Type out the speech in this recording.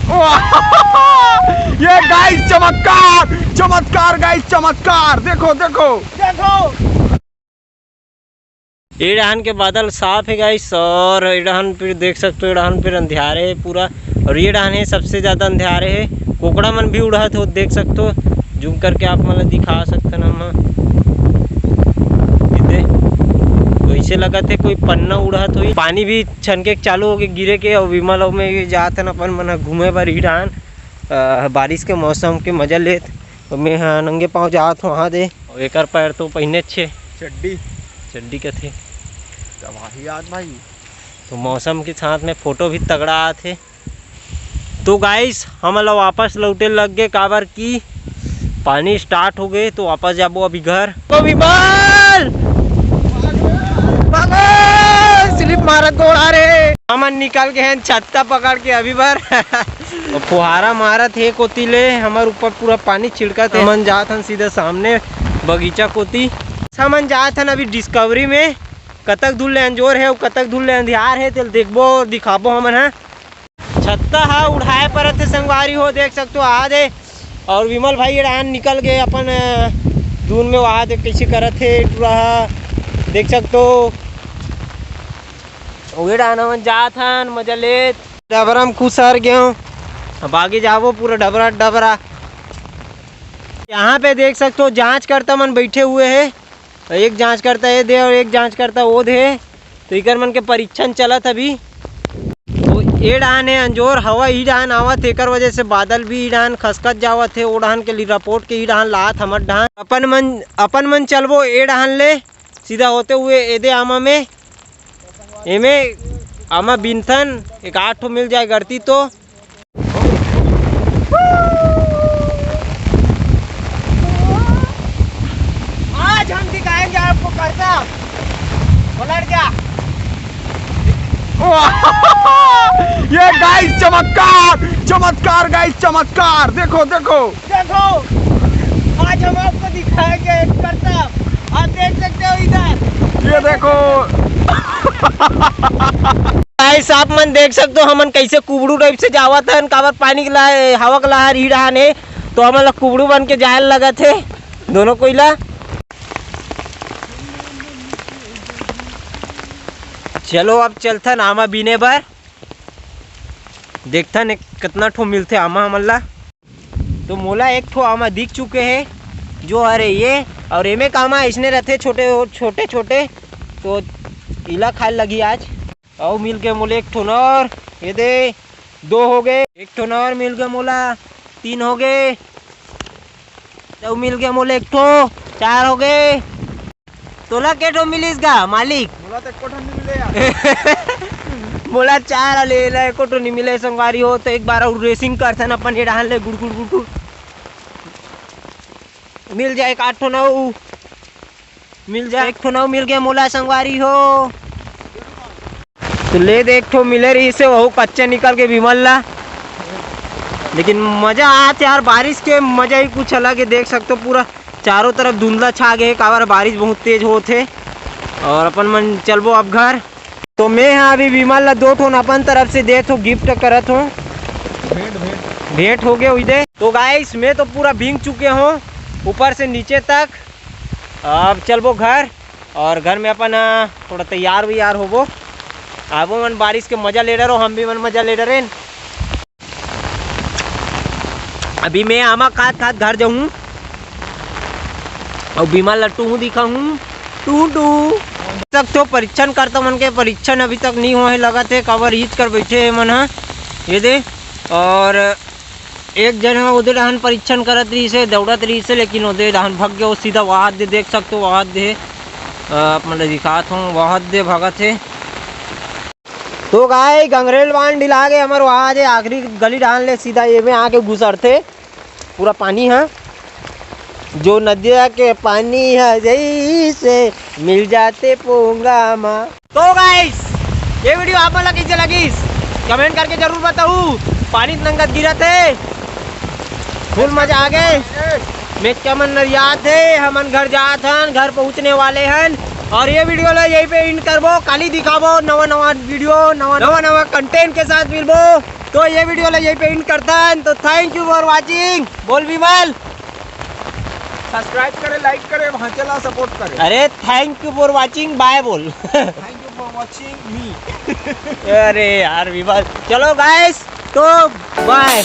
ये गाइस चमत्कार चमत्कार गाइस चमत्कार, देखो देखो देखो। ये डहान के बादल साफ है गाइस, और ये डहान फिर देख सकते हो, डहान फिर अंधियारे है पूरा, और ये डहान है सबसे ज़्यादा अंधियारे है। कोकड़ा मन भी उड़ा थे, देख सकते हो, जूम करके आप मतलब दिखा सकते ना। तो ऐसे लगा थे कोई पन्ना उड़ा तो पानी भी छनके चालू हो गए गिरे के, और विमल में जाते न अपन मन घूमे बर ही डहान बारिश के मौसम के मजा लेत। तो मैं नंगे पाँव जात हूँ वहाँ दे, और एक पैर तो पहने छे चड्डी के थे याद भाई। तो मौसम के साथ में फोटो भी तगड़ा आते। तो गाइस हम लोग वापस लौटे लग गए, काबर की पानी स्टार्ट हो गए, तो वापस जाबो अभी घर। तो विमल स्लिप मारत दौड़ा रे, हमन निकल के हैं छत्ता पकड़ के अभी बार तो फुहारा मारत है कोती ले, हमारे ऊपर पूरा पानी छिड़का थे। हमन जात हन सीधा सामने बगीचा कोती, हमन जात हन अभी डिस्कवरी में। कतक दूर ले अंजोर है और कतक दूर ले अंधियार है, तेल देखबो दिखाबो हमन। है छत्ता हा उठाए पर थे संगवारी हो, देख सकते हो आ दे। और विमल भाई डान निकल गए अपन दून में, वहाँ दे कैसे करत थे पूरा देख सकते हो। वही डान हमन जात हन मजा ले, डबरा में खुश हर गए। अब आगे जाबो पूरा डबरा डबरा। यहाँ पे देख सकते हो जांच करता मन बैठे हुए है, एक जांच करता ये दे और एक जांच करता वो दे। तो इकर मन के परीक्षण चलत अभी। तो ये डाहन है अंजोर, हवा ही डाहन आवत, एकर वजह से बादल भी डाहन खसखस जावत है। वो डाहन के लिए रिपोर्ट के ही डाहन लात हमर डाहन अपन मन चलबो ए डाहन ले सीधा होते हुए एदे आमा में, एमे आमा बिनथन एक 8 ठो मिल जाए गड़ती। तो आज हम दिखाएंगे आपको करता पलट गया। ये गाइस चमत्कार चमत्कार गाइस चमत्कार, देखो देखो देखो आज हम आपको दिखाएंगे करता। आप देख सकते हो इधर, ये देखो गाइस आप मन देख सकते हो हमन कैसे कुबड़ू टाइप से जावत हन, काबर पानी के लहर हवा के लहर ही रहा ने, तो हमन ला कुबड़ू बन के जाए लगा थे दोनों कोयला। चलो अब चलथन आमा बीने बर, देखथन कितना ठो मिलते आमा हमन ला। तो मोला एक ठो आमा दिख चुके हैं जो अरे ये, और एमे कामा इसने रहते छोटे छोटे छोटे, तो इला खाए लगी आज। और मिल गए मोले एक ठो और, ये दे 2 हो गए, एक ठो और मिल गए मोला 3 हो गए, तो मिल गया मोले एक ठो 4 हो गए। तोला के ठो मिलिस गा मालिक? मोला तो एको ठो नहीं मिले यार। मोला 4 ले एको ठो नहीं मिले संगवारी हो। तो एक बार और रेसिंग करथन अपन ये डाल ले, गुड़ गुड़ गुड़ गुड़ मिल जाए 8 ठो 9 मिल जाए, एक ठो 9 मिल गया मोला संगवारी हो। तो ले दे एक ठो मिले रही से वो कच्चे निकल के विमल ला, लेकिन मजा आते यार, बारिश के मजा ही कुछ अलग है। देख सकते हो पूरा चारों तरफ धुंधला छा गए, काबर बारिश बहुत तेज होते। और अपन मन चलबो अब घर। तो मैं यहाँ अभी विमल ला 2 ठो अपन तरफ से दे ठो गिफ्ट करत हूँ, भेंट हो गए उधर। तो गाइस मैं तो पूरा भींग चुके हूँ ऊपर से नीचे तक। अब चलबो घर, और घर में अपन थोड़ा तैयार व्यार होबो। आबो मन बारिश के मजा ले रहे, हम भी मन मजा ले रहे। अभी मैं आमा खात खात घर जाऊँ, और बीमा लट्टू हूँ दिखा हूँ टू तक। तो परीक्षण करता मन के, परीक्षण अभी तक नहीं हुआ है, लगा थे कवर हीच कर बैठे है मन। ये दे, और एक जन उधर डहान परीक्षण करत रही से, दौड़त रही से, लेकिन उधर डहान भग गया, सीधा वहाँ दे देख सकते हो, वहाँ दे मतलब दिखात हूँ, वहाँ दे भगत है। तो गाय गंगरेल बांध ढिला गए हमारे, वहाँ दे आखिरी गली डाल ले, सीधा ये में आके घुसरते पूरा पानी है, जो नदिया के पानी है जैसे मिल जाते पोंगा माँ। तो गाइस ये वीडियो आप लोग कैसे लगी कमेंट करके जरूर बताऊँ। पानी नंगत गिरा थे, फुल मजा आ गए। मैं चमन नरियात है, हमन घर जात हन, घर पहुँचने वाले हैं। और ये वीडियो ला यहीं पे इन करबो, काली दिखाबो नवा नवा वीडियो, नवा नवा कंटेंट के साथ मिलबो। तो ये वीडियो ला यही पे एंड करता है। तो थैंक यू फॉर वाचिंग। बोल विमल। सब्सक्राइब करे, लाइक करे, वहाँ चला सपोर्ट करे। अरे thank you for watching, bye बोल। Thank you for watching me. अरे यार विमल, चलो गाइस तो बाय।